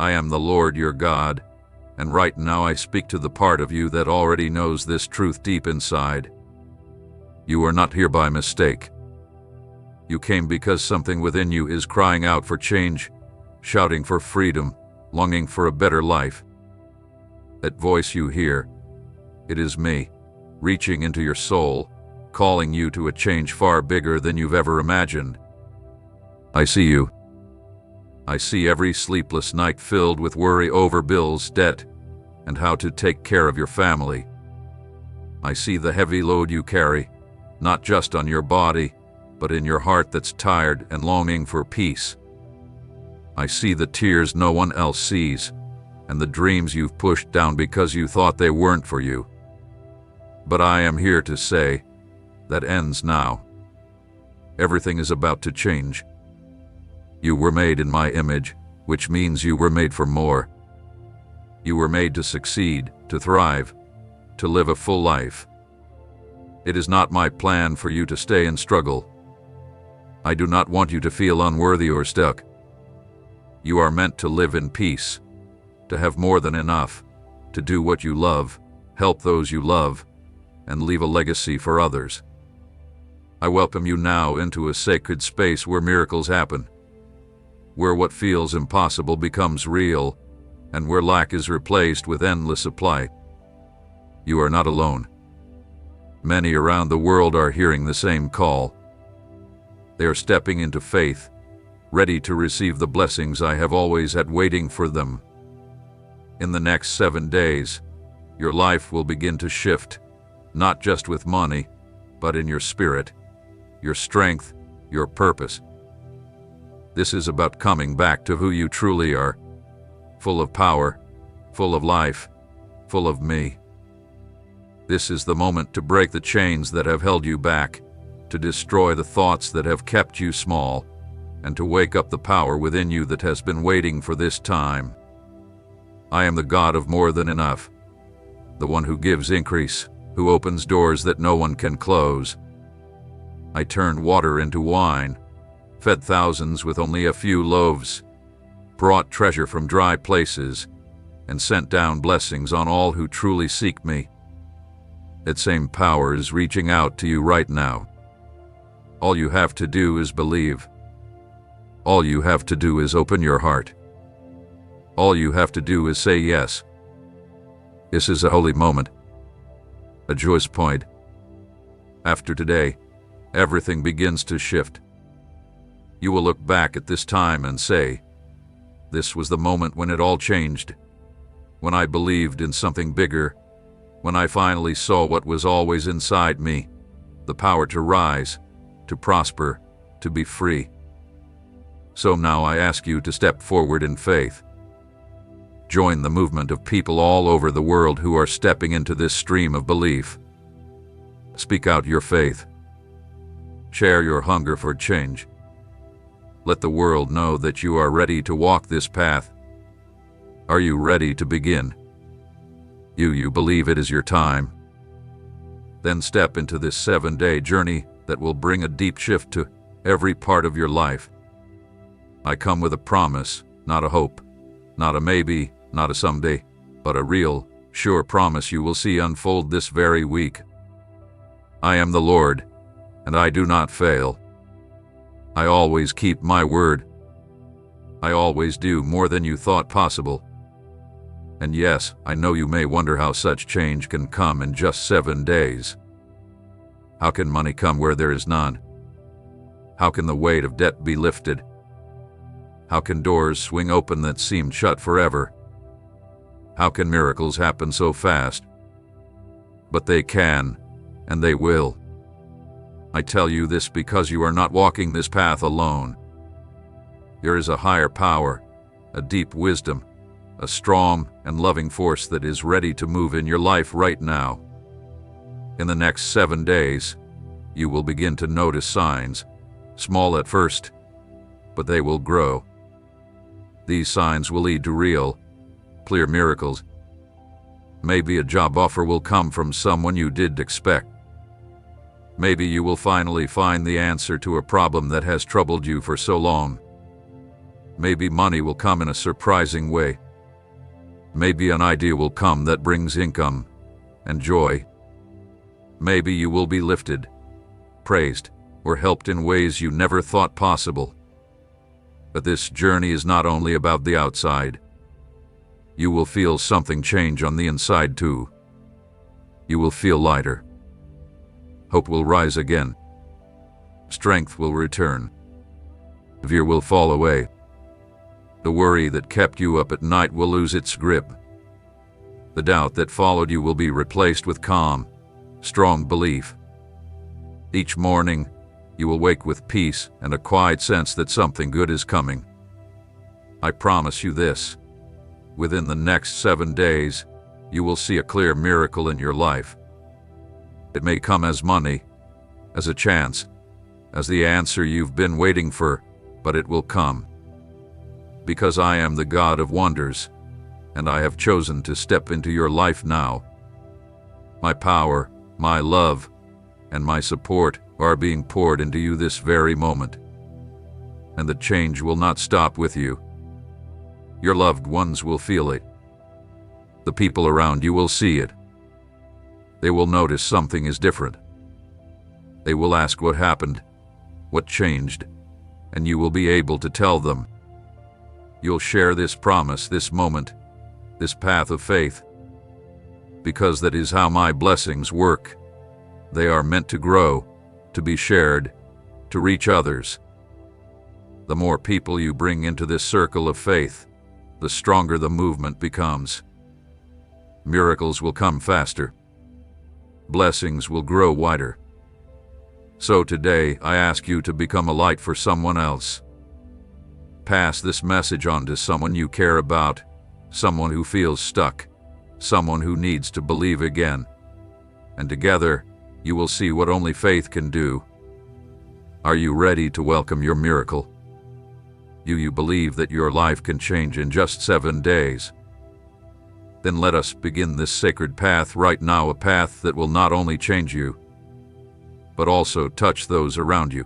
I am the Lord your God, and right now I speak to the part of you that already knows this truth deep inside. You are not here by mistake. You came because something within you is crying out for change, shouting for freedom, longing for a better life. That voice you hear, it is me, reaching into your soul, calling you to a change far bigger than you've ever imagined. I see you. I see every sleepless night filled with worry over bills, debt, and how to take care of your family. I see the heavy load you carry, not just on your body, but in your heart that's tired and longing for peace. I see the tears no one else sees, and the dreams you've pushed down because you thought they weren't for you. But I am here to say, that ends now. Everything is about to change. You were made in my image, which means you were made for more. You were made to succeed, to thrive, to live a full life. It is not my plan for you to stay and struggle. I do not want you to feel unworthy or stuck. You are meant to live in peace, to have more than enough, to do what you love, help those you love, and leave a legacy for others. I welcome you now into a sacred space where miracles happen, where what feels impossible becomes real, and where lack is replaced with endless supply. You are not alone. Many around the world are hearing the same call. They are stepping into faith, ready to receive the blessings I have always had waiting for them. In the next 7 days, your life will begin to shift, not just with money, but in your spirit, your strength, your purpose. This is about coming back to who you truly are, full of power, full of life, full of me. This is the moment to break the chains that have held you back, to destroy the thoughts that have kept you small, and to wake up the power within you that has been waiting for this time. I am the God of more than enough, the one who gives increase, who opens doors that no one can close. I turned water into wine, fed thousands with only a few loaves, brought treasure from dry places, and sent down blessings on all who truly seek me. That same power is reaching out to you right now. All you have to do is believe. All you have to do is open your heart. All you have to do is say yes. This is a holy moment, a joyous point. After today, everything begins to shift. You will look back at this time and say, this was the moment when it all changed, when I believed in something bigger, when I finally saw what was always inside me, the power to rise, to prosper, to be free. So now I ask you to step forward in faith. Join the movement of people all over the world who are stepping into this stream of belief. Speak out your faith. Share your hunger for change. Let the world know that you are ready to walk this path. Are you ready to begin? You believe it is your time. Then step into this 7-day journey that will bring a deep shift to every part of your life. I come with a promise, not a hope, not a maybe, not a someday, but a real, sure promise you will see unfold this very week. I am the Lord, and I do not fail. I always keep my word. I always do more than you thought possible. And yes, I know you may wonder how such change can come in just 7 days. How can money come where there is none? How can the weight of debt be lifted? How can doors swing open that seemed shut forever? How can miracles happen so fast? But they can, and they will. I tell you this because you are not walking this path alone. There is a higher power, a deep wisdom, a strong and loving force that is ready to move in your life right now. In the next 7 days, you will begin to notice signs, small at first, but they will grow. These signs will lead to real, clear miracles. Maybe a job offer will come from someone you didn't expect. Maybe you will finally find the answer to a problem that has troubled you for so long. Maybe money will come in a surprising way. Maybe an idea will come that brings income and joy. Maybe you will be lifted, praised, or helped in ways you never thought possible. But this journey is not only about the outside. You will feel something change on the inside too. You will feel lighter. Hope will rise again. Strength will return. Fear will fall away. The worry that kept you up at night will lose its grip. The doubt that followed you will be replaced with calm, strong belief. Each morning, you will wake with peace and a quiet sense that something good is coming. I promise you this. Within the next 7 days, you will see a clear miracle in your life. It may come as money, as a chance, as the answer you've been waiting for, but it will come. Because I am the God of wonders, and I have chosen to step into your life now. My power, my love, and my support are being poured into you this very moment. And the change will not stop with you. Your loved ones will feel it. The people around you will see it. They will notice something is different. They will ask what happened, what changed, and you will be able to tell them. You'll share this promise, this moment, this path of faith, because that is how my blessings work. They are meant to grow, to be shared, to reach others. The more people you bring into this circle of faith, the stronger the movement becomes. Miracles will come faster. Blessings will grow wider. So today, I ask you to become a light for someone else. Pass this message on to someone you care about, someone who feels stuck, someone who needs to believe again. And together, you will see what only faith can do. Are you ready to welcome your miracle? Do you believe that your life can change in just 7 days? Then let us begin this sacred path right now, a path that will not only change you, but also touch those around you.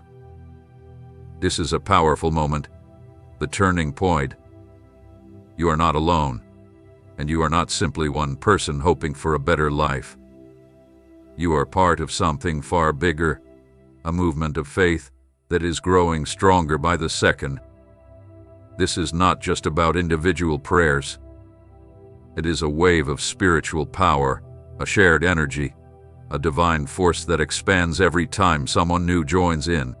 This is a powerful moment, the turning point. You are not alone, and you are not simply one person hoping for a better life. You are part of something far bigger, a movement of faith that is growing stronger by the second. This is not just about individual prayers. It is a wave of spiritual power, a shared energy, a divine force that expands every time someone new joins in.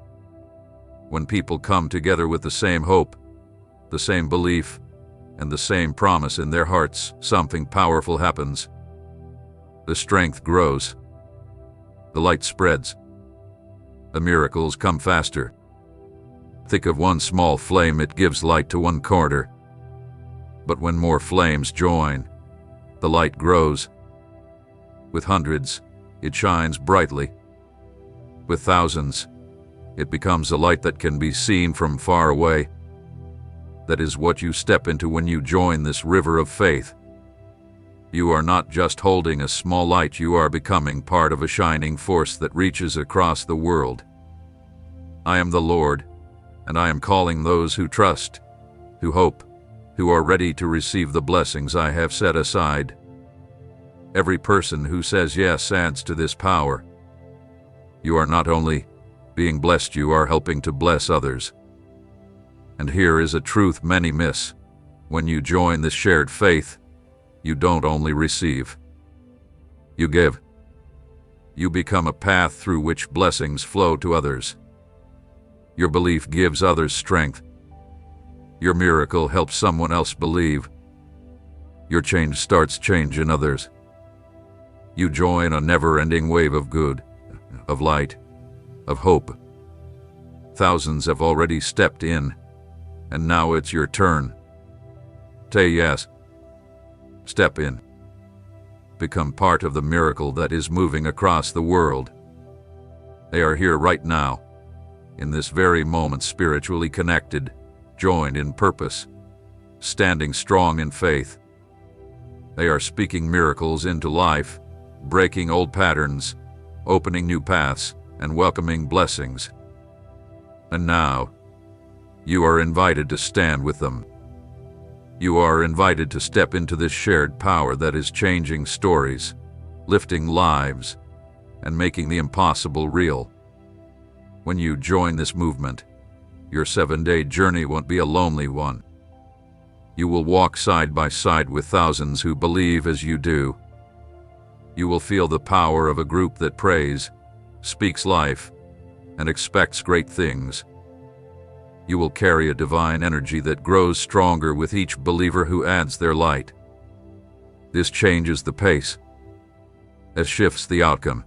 When people come together with the same hope, the same belief, and the same promise in their hearts, something powerful happens. The strength grows. The light spreads. The miracles come faster. Think of one small flame, it gives light to one corner. But when more flames join, the light grows. With hundreds, it shines brightly. With thousands, it becomes a light that can be seen from far away. That is what you step into when you join this river of faith. You are not just holding a small light, you are becoming part of a shining force that reaches across the world. I am the Lord, and I am calling those who trust, who hope, who are ready to receive the blessings I have set aside. Every person who says yes adds to this power. You are not only being blessed, you are helping to bless others. And here is a truth many miss. When you join this shared faith, you don't only receive. You give. You become a path through which blessings flow to others. Your belief gives others strength. Your miracle helps someone else believe. Your change starts change in others. You join a never-ending wave of good, of light, of hope. Thousands have already stepped in, and now it's your turn. Say yes. Step in. Become part of the miracle that is moving across the world. They are here right now, in this very moment, spiritually connected, joined in purpose, standing strong in faith. They are speaking miracles into life, breaking old patterns, opening new paths, and welcoming blessings. And now, You are invited to stand with them. You are invited to step into this shared power that is changing stories, lifting lives, and making the impossible real. When you join this movement, your 7-day journey won't be a lonely one. You will walk side by side with thousands who believe as you do. You will feel the power of a group that prays, speaks life, and expects great things. You will carry a divine energy that grows stronger with each believer who adds their light. This changes the pace. It shifts the outcome.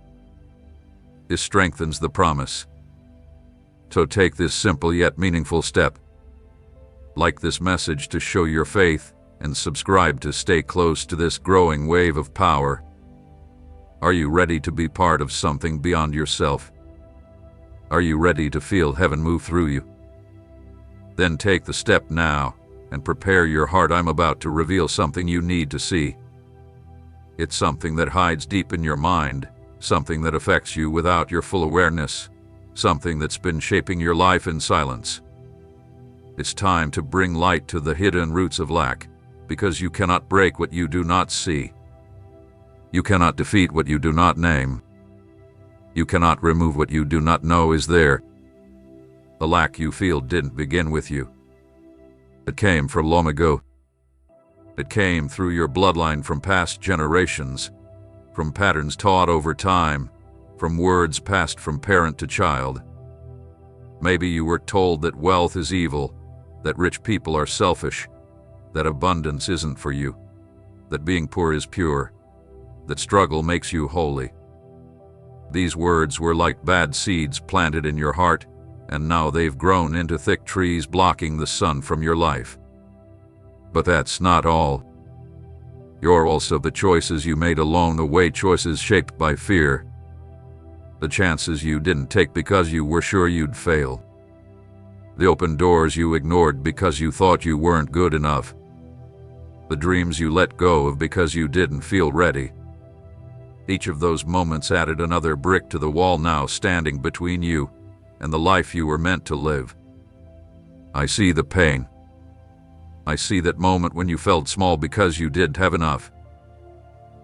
This strengthens the promise. So take this simple yet meaningful step. Like this message to show your faith, and subscribe to stay close to this growing wave of power. Are you ready to be part of something beyond yourself? Are you ready to feel heaven move through you? Then take the step now, and prepare your heart. I'm about to reveal something you need to see. It's something that hides deep in your mind, something that affects you without your full awareness, something that's been shaping your life in silence. It's time to bring light to the hidden roots of lack, because you cannot break what you do not see. You cannot defeat what you do not name. You cannot remove what you do not know is there. The lack you feel didn't begin with you. It came from long ago. It came through your bloodline, from past generations, from patterns taught over time, from words passed from parent to child. Maybe you were told that wealth is evil, that rich people are selfish, that abundance isn't for you, that being poor is pure, that struggle makes you holy. These words were like bad seeds planted in your heart, and now they've grown into thick trees blocking the sun from your life. But that's not all. You're also the choices you made along the way, choices shaped by fear. The chances you didn't take because you were sure you'd fail. The open doors you ignored because you thought you weren't good enough. The dreams you let go of because you didn't feel ready. Each of those moments added another brick to the wall, now standing between you and the life you were meant to live. I see the pain. I see that moment when you felt small because you didn't have enough.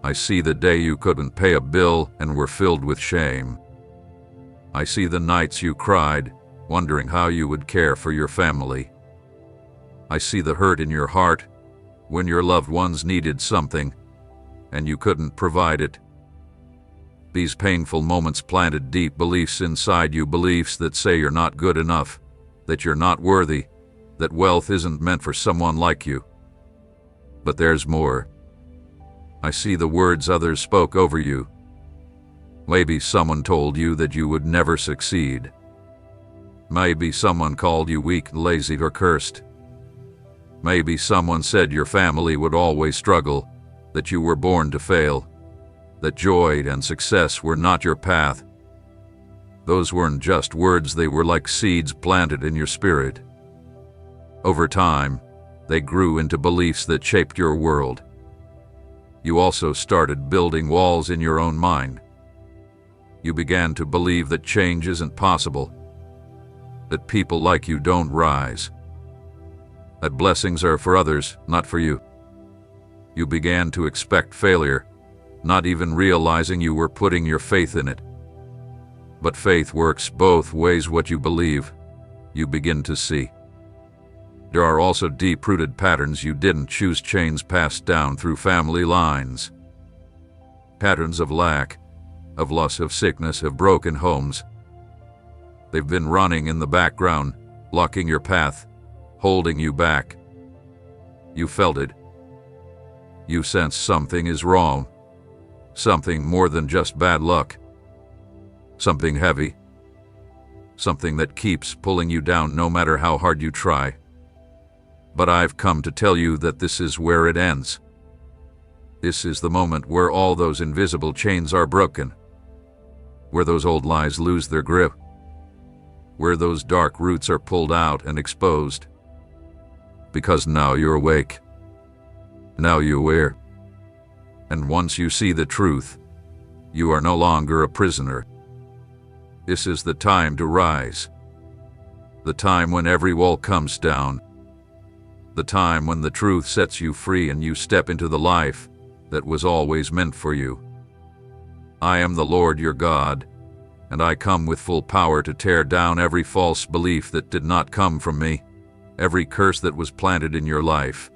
I see the day you couldn't pay a bill and were filled with shame. I see the nights you cried, wondering how you would care for your family. I see the hurt in your heart when your loved ones needed something and you couldn't provide it. These painful moments planted deep beliefs inside you, beliefs that say you're not good enough, that you're not worthy, that wealth isn't meant for someone like you. But there's more. I see the words others spoke over you. Maybe someone told you that you would never succeed. Maybe someone called you weak, lazy, or cursed. Maybe someone said your family would always struggle, that you were born to fail, that joy and success were not your path. Those weren't just words, they were like seeds planted in your spirit. Over time, they grew into beliefs that shaped your world. You also started building walls in your own mind. You began to believe that change isn't possible, that people like you don't rise, that blessings are for others, not for you. You began to expect failure, not even realizing you were putting your faith in it. But faith works both ways. What you believe, you begin to see. There are also deep-rooted patterns you didn't choose, chains passed down through family lines. Patterns of lack, of loss, of sickness, of broken homes. They've been running in the background, blocking your path, holding you back. You felt it. You sense something is wrong. Something more than just bad luck. Something heavy. Something that keeps pulling you down no matter how hard you try. But I've come to tell you that this is where it ends. This is the moment where all those invisible chains are broken. Where those old lies lose their grip. Where those dark roots are pulled out and exposed. Because now you're awake. Now you're aware. And once you see the truth, you are no longer a prisoner. This is the time to rise. The time when every wall comes down. The time when the truth sets you free and you step into the life that was always meant for you. I am the Lord your God, and I come with full power to tear down every false belief that did not come from me, every curse that was planted in your life,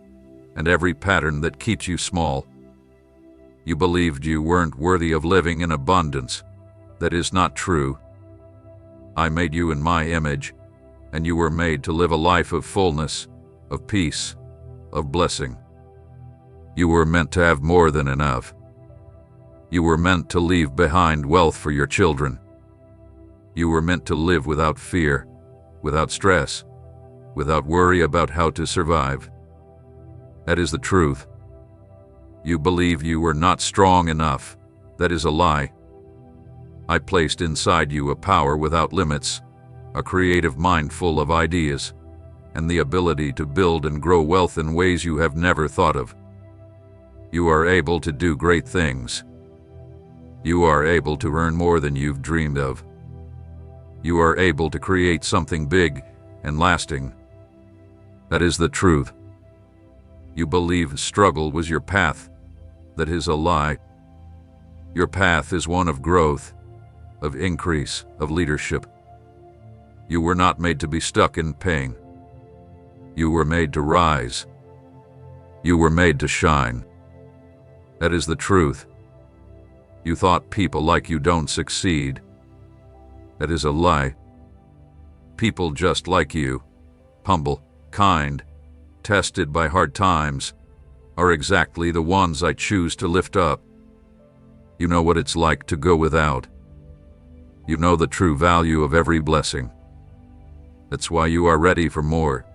and every pattern that keeps you small. You believed you weren't worthy of living in abundance. That is not true. I made you in my image, and you were made to live a life of fullness, of peace, of blessing. You were meant to have more than enough. You were meant to leave behind wealth for your children. You were meant to live without fear, without stress, without worry about how to survive. That is the truth. You believe you were not strong enough. That is a lie. I placed inside you a power without limits, a creative mind full of ideas, and the ability to build and grow wealth in ways you have never thought of. You are able to do great things. You are able to earn more than you've dreamed of. You are able to create something big and lasting. That is the truth. You believe struggle was your path. That is a lie. Your path is one of growth, of increase, of leadership. You were not made to be stuck in pain. You were made to rise. You were made to shine. That is the truth. You thought people like you don't succeed. That is a lie. People just like you, humble, kind, tested by hard times, are exactly the ones I choose to lift up. You know what it's like to go without. You know the true value of every blessing. That's why you are ready for more.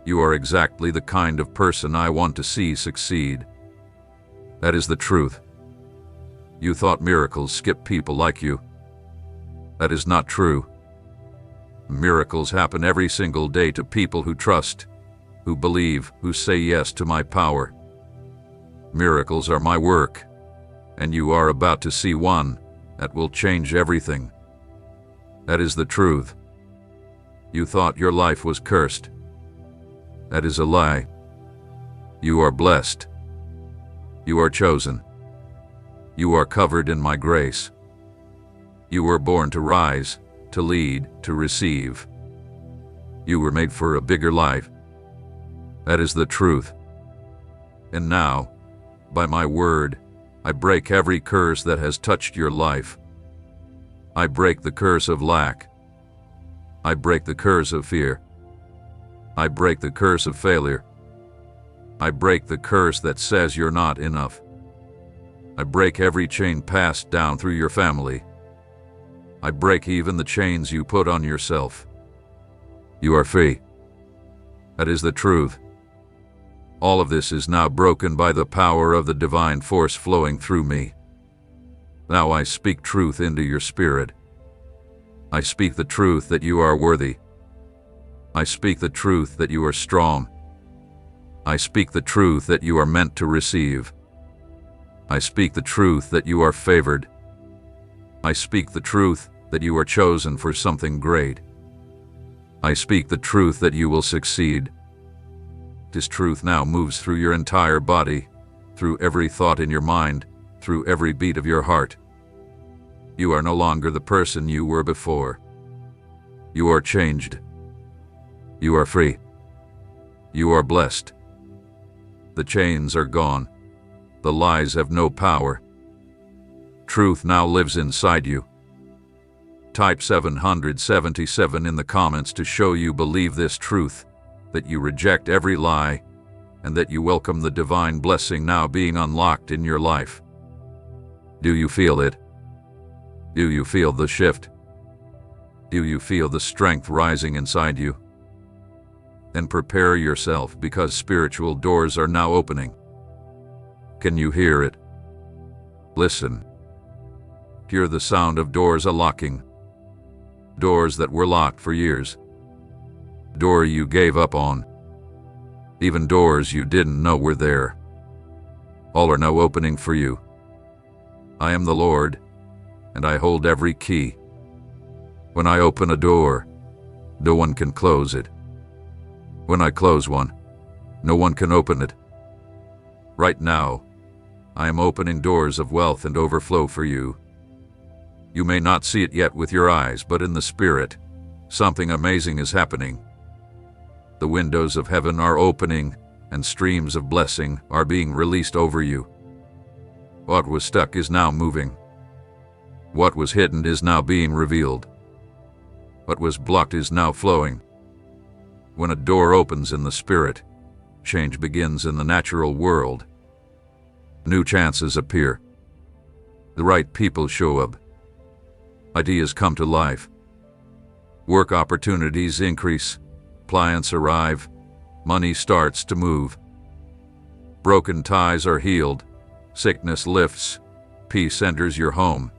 You are exactly the kind of person I want to see succeed. That is the truth. You thought miracles skip people like you. That is not true. Miracles happen every single day to people who trust, who believe, who say yes to my power. Miracles are my work, and you are about to see one that will change everything. That is the truth. You thought your life was cursed. That is a lie. You are blessed. You are chosen. You are covered in my grace. You were born to rise, to lead, to receive. You were made for a bigger life. That is the truth. And now, by my word, I break every curse that has touched your life. I break the curse of lack. I break the curse of fear. I break the curse of failure. I break the curse that says you're not enough. I break every chain passed down through your family. I break even the chains you put on yourself. You are free. That is the truth. All of this is now broken by the power of the divine force flowing through me. Now I speak truth into your spirit. I speak the truth that you are worthy. I speak the truth that you are strong. I speak the truth that you are meant to receive. I speak the truth that you are favored. I speak the truth that you are chosen for something great. I speak the truth that you will succeed. This truth now moves through your entire body, through every thought in your mind, through every beat of your heart. You are no longer the person you were before. You are changed. You are free. You are blessed. The chains are gone. The lies have no power. Truth now lives inside you. Type 777 in the comments to show you believe this truth, that you reject every lie, and that you welcome the divine blessing now being unlocked in your life. Do you feel it? Do you feel the shift? Do you feel the strength rising inside you? Then prepare yourself, because spiritual doors are now opening. Can you hear it? Listen. Hear the sound of doors unlocking. Doors that were locked for years. Door you gave up on. Even doors you didn't know were there. All are now opening for you. I am the Lord, and I hold every key. When I open a door, no one can close it. When I close one, no one can open it. Right now, I am opening doors of wealth and overflow for you. You may not see it yet with your eyes, but in the spirit, something amazing is happening. The windows of heaven are opening, and streams of blessing are being released over you. What was stuck is now moving. What was hidden is now being revealed. What was blocked is now flowing. When a door opens in the spirit, change begins in the natural world. New chances appear. The right people show up. Ideas come to life. Work opportunities increase. Clients arrive. Money starts to move. Broken ties are healed. Sickness lifts. Peace enters your home.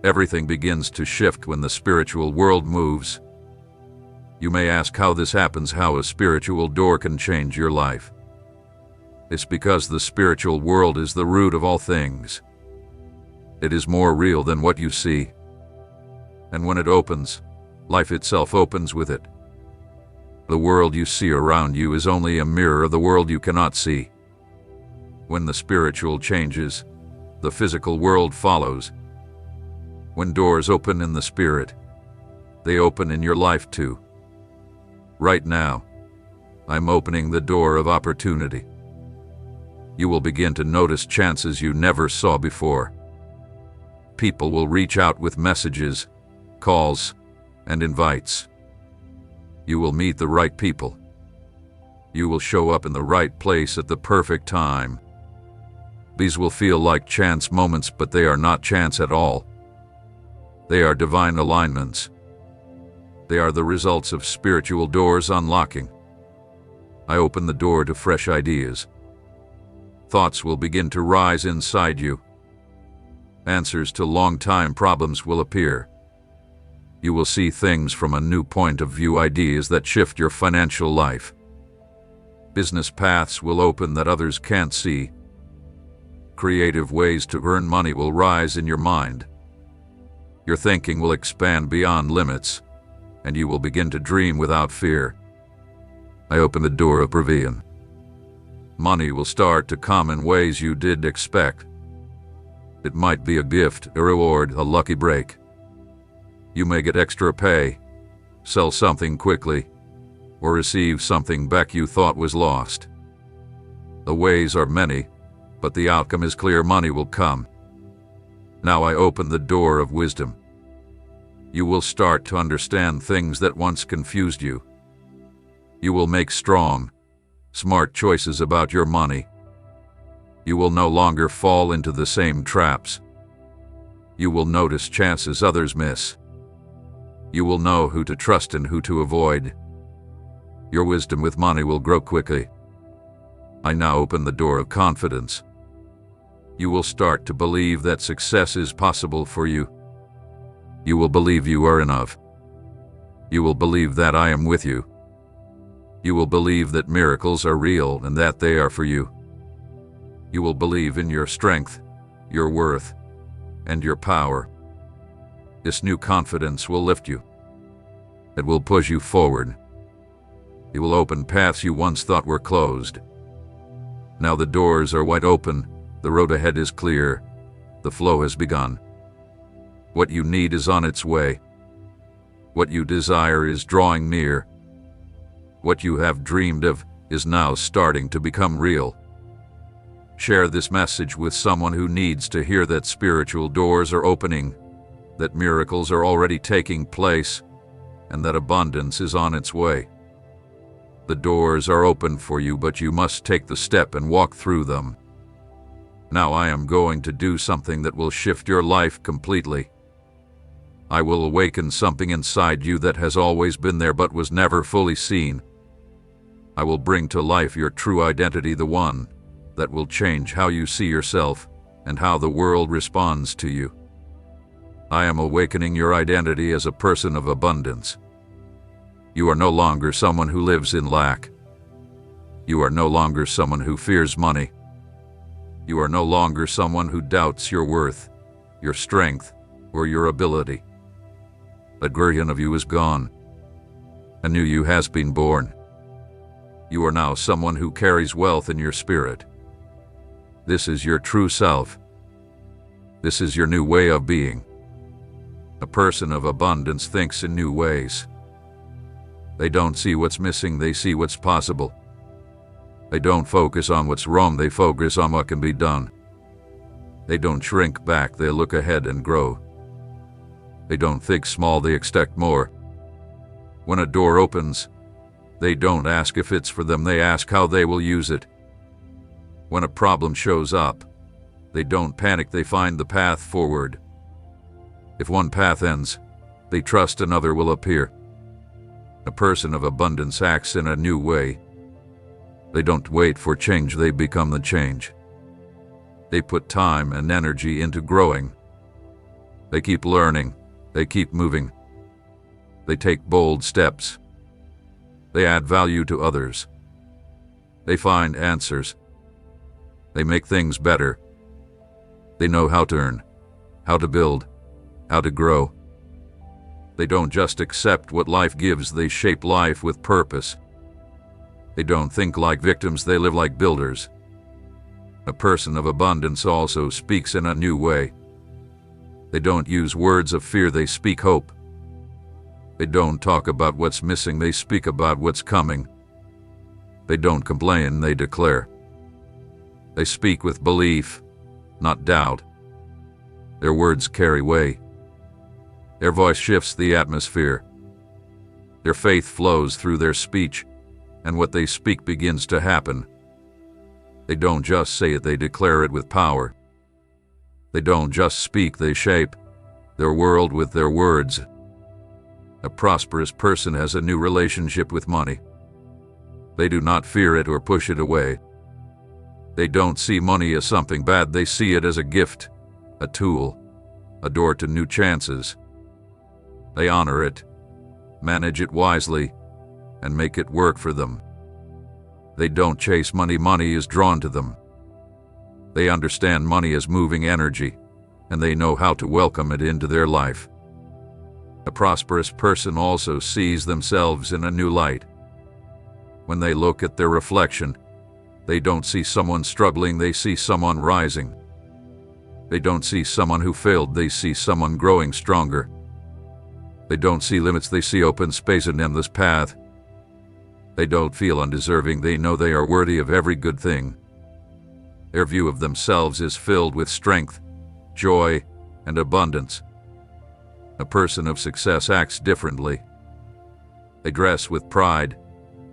Everything begins to shift when the spiritual world moves. You may ask how this happens, how a spiritual door can change your life. It's because the spiritual world is the root of all things. It is more real than what you see. And when it opens, life itself opens with it. The world you see around you is only a mirror of the world you cannot see. When the spiritual changes, the physical world follows. When doors open in the spirit, they open in your life too. Right now, I'm opening the door of opportunity. You will begin to notice chances you never saw before. People will reach out with messages, calls, and invites. You will meet the right people. You will show up in the right place at the perfect time. These will feel like chance moments, but they are not chance at all. They are divine alignments. They are the results of spiritual doors unlocking. I open the door to fresh ideas. Thoughts will begin to rise inside you. Answers to long-time problems will appear. You will see things from a new point of view, ideas that shift your financial life. Business paths will open that others can't see. Creative ways to earn money will rise in your mind. Your thinking will expand beyond limits, and you will begin to dream without fear. I open the door of provision. Money will start to come in ways you didn't expect. It might be a gift, a reward, a lucky break. You may get extra pay, sell something quickly, or receive something back you thought was lost. The ways are many, but the outcome is clear. Money will come. Now I open the door of wisdom. You will start to understand things that once confused you. You will make strong, smart choices about your money. You will no longer fall into the same traps. You will notice chances others miss. You will know who to trust and who to avoid. Your wisdom with money will grow quickly. I now open the door of confidence. You will start to believe that success is possible for you. You will believe you are enough. You will believe that I am with you. You will believe that miracles are real and that they are for you. You will believe in your strength, your worth, and your power. This new confidence will lift you. It will push you forward. It will open paths you once thought were closed. Now the doors are wide open. The road ahead is clear. The flow has begun. What you need is on its way. What you desire is drawing near. What you have dreamed of is now starting to become real. Share this message with someone who needs to hear that spiritual doors are opening, that miracles are already taking place, and that abundance is on its way. The doors are open for you, but you must take the step and walk through them. Now I am going to do something that will shift your life completely. I will awaken something inside you that has always been there but was never fully seen. I will bring to life your true identity, the one that will change how you see yourself and how the world responds to you. I am awakening your identity as a person of abundance. You are no longer someone who lives in lack. You are no longer someone who fears money. You are no longer someone who doubts your worth, your strength, or your ability. That version of you is gone. A new you has been born. You are now someone who carries wealth in your spirit. This is your true self. This is your new way of being. A person of abundance thinks in new ways. They don't see what's missing, they see what's possible. They don't focus on what's wrong, they focus on what can be done. They don't shrink back, they look ahead and grow. They don't think small, they expect more. When a door opens, they don't ask if it's for them, they ask how they will use it. When a problem shows up, they don't panic, they find the path forward. If one path ends, they trust another will appear. A person of abundance acts in a new way. They don't wait for change, they become the change. They put time and energy into growing. They keep learning, they keep moving. They take bold steps. They add value to others. They find answers. They make things better. They know how to earn, how to build, how to grow. They don't just accept what life gives, they shape life with purpose. They don't think like victims, they live like builders. A person of abundance also speaks in a new way. They don't use words of fear, they speak hope. They don't talk about what's missing, they speak about what's coming. They don't complain, they declare. They speak with belief, not doubt. Their words carry weight. Their voice shifts the atmosphere. Their faith flows through their speech, and what they speak begins to happen. They don't just say it, they declare it with power. They don't just speak, they shape their world with their words. A prosperous person has a new relationship with money. They do not fear it or push it away. They don't see money as something bad, they see it as a gift, a tool, a door to new chances. They honor it, manage it wisely, and make it work for them. They don't chase money, money is drawn to them. They understand money as moving energy, and they know how to welcome it into their life. A prosperous person also sees themselves in a new light. When they look at their reflection, they don't see someone struggling, they see someone rising. They don't see someone who failed, they see someone growing stronger. They don't see limits, they see open space and endless path. They don't feel undeserving, they know they are worthy of every good thing. Their view of themselves is filled with strength, joy, and abundance. A person of success acts differently. They dress with pride,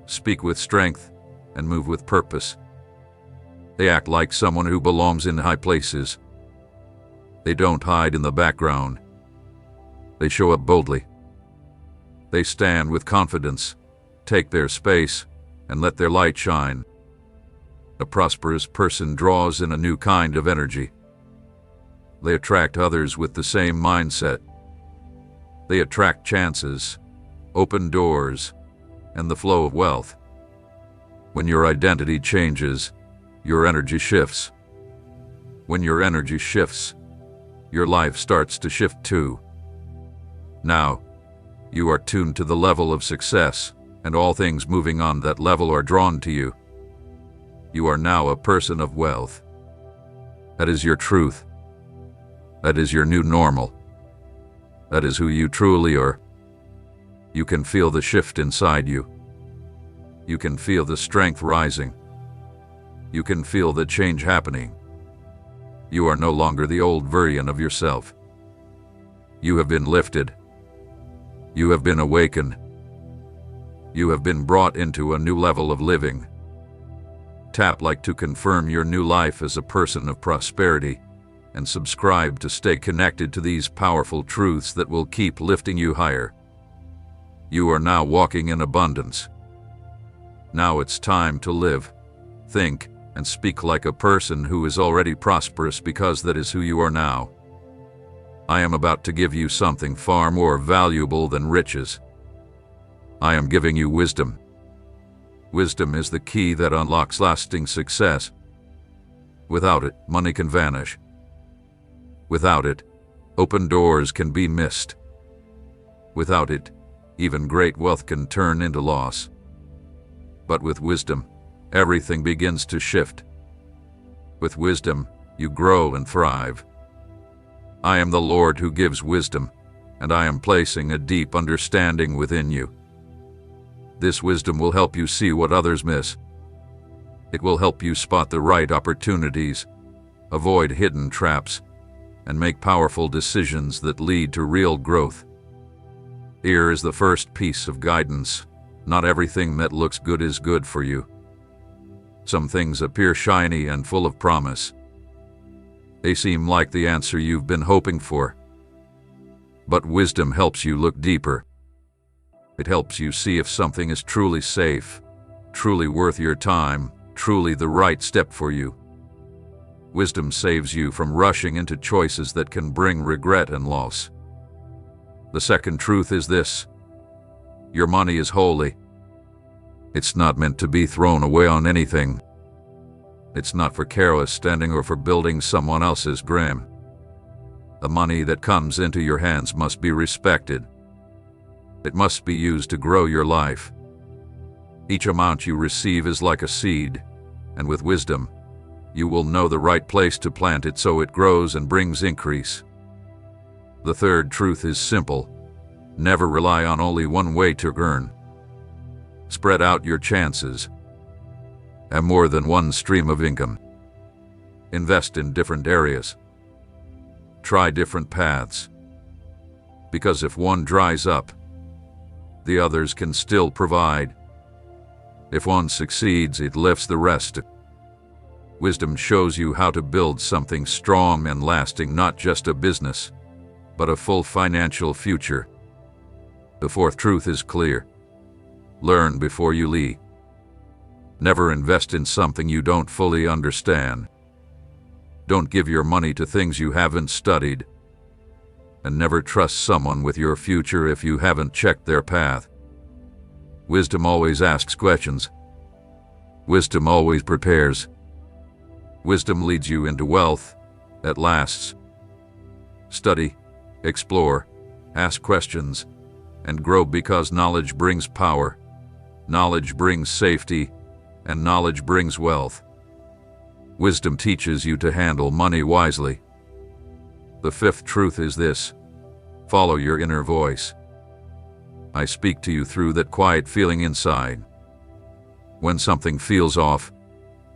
speak with strength, and move with purpose. They act like someone who belongs in high places. They don't hide in the background. They show up boldly. They stand with confidence, take their space, and let their light shine. A prosperous person draws in a new kind of energy. They attract others with the same mindset. They attract chances, open doors, and the flow of wealth. When your identity changes, your energy shifts. When your energy shifts, your life starts to shift too. Now, you are tuned to the level of success, and all things moving on that level are drawn to you. You are now a person of wealth. That is your truth. That is your new normal. That is who you truly are. You can feel the shift inside you. You can feel the strength rising. You can feel the change happening. You are no longer the old version of yourself. You have been lifted. You have been awakened. You have been brought into a new level of living. Tap like to confirm your new life as a person of prosperity, and subscribe to stay connected to these powerful truths that will keep lifting you higher. You are now walking in abundance. Now it's time to live, think, and speak like a person who is already prosperous, because that is who you are now. I am about to give you something far more valuable than riches. I am giving you wisdom. Wisdom is the key that unlocks lasting success. Without it, money can vanish. Without it, open doors can be missed. Without it, Even great wealth can turn into loss. But with wisdom, everything begins to shift. With wisdom, you grow and thrive. I am the Lord who gives wisdom, and I am placing a deep understanding within you. This wisdom will help you see what others miss. It will help you spot the right opportunities, avoid hidden traps, and make powerful decisions that lead to real growth. Here is the first piece of guidance. Not everything that looks good is good for you. Some things appear shiny and full of promise. They seem like the answer you've been hoping for. But wisdom helps you look deeper. It helps you see if something is truly safe, truly worth your time, truly the right step for you. Wisdom saves you from rushing into choices that can bring regret and loss. The second truth is this: your money is holy. It's not meant to be thrown away on anything. It's not for careless spending or for building someone else's dream. The money that comes into your hands must be respected. It must be used to grow your life. Each amount you receive is like a seed, and with wisdom, you will know the right place to plant it so it grows and brings increase. The third truth is simple: never rely on only one way to earn. Spread out your chances. Have more than one stream of income. Invest in different areas. Try different paths. Because if one dries up, the others can still provide. If one succeeds, it lifts the rest. Wisdom shows you how to build something strong and lasting, not just a business, but a full financial future. The fourth truth is clear: learn before you leave. Never invest in something you don't fully understand. Don't give your money to things you haven't studied. And never trust someone with your future if you haven't checked their path. Wisdom always asks questions. Wisdom always prepares. Wisdom leads you into wealth that lasts. Study, explore, ask questions, and grow, because knowledge brings power, knowledge brings safety, and knowledge brings wealth. Wisdom teaches you to handle money wisely. The fifth truth is this: follow your inner voice. I speak to you through that quiet feeling inside. When something feels off,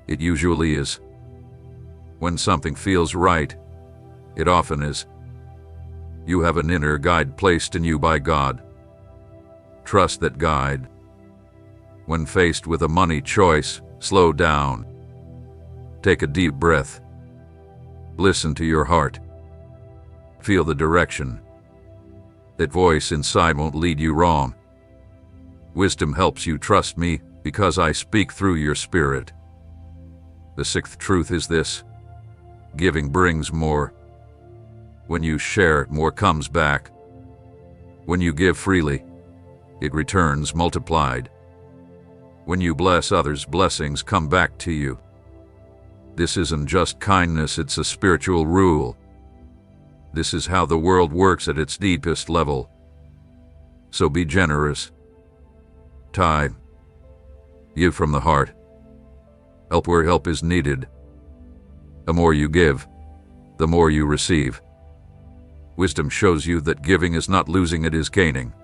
it usually is. When something feels right, it often is. You have an inner guide placed in you by God. Trust that guide. When faced with a money choice, slow down. Take a deep breath. Listen to your heart. Feel the direction. That voice inside won't lead you wrong. Wisdom helps you trust me because I speak through your spirit. The sixth truth is this: giving brings more. When you share, more comes back. When you give freely, it returns multiplied. When you bless others, blessings come back to you. This isn't just kindness, it's a spiritual rule. This is how the world works at its deepest level. So be generous. Tithe. Give from the heart. Help where help is needed. The more you give, the more you receive. Wisdom shows you that giving is not losing, it is gaining.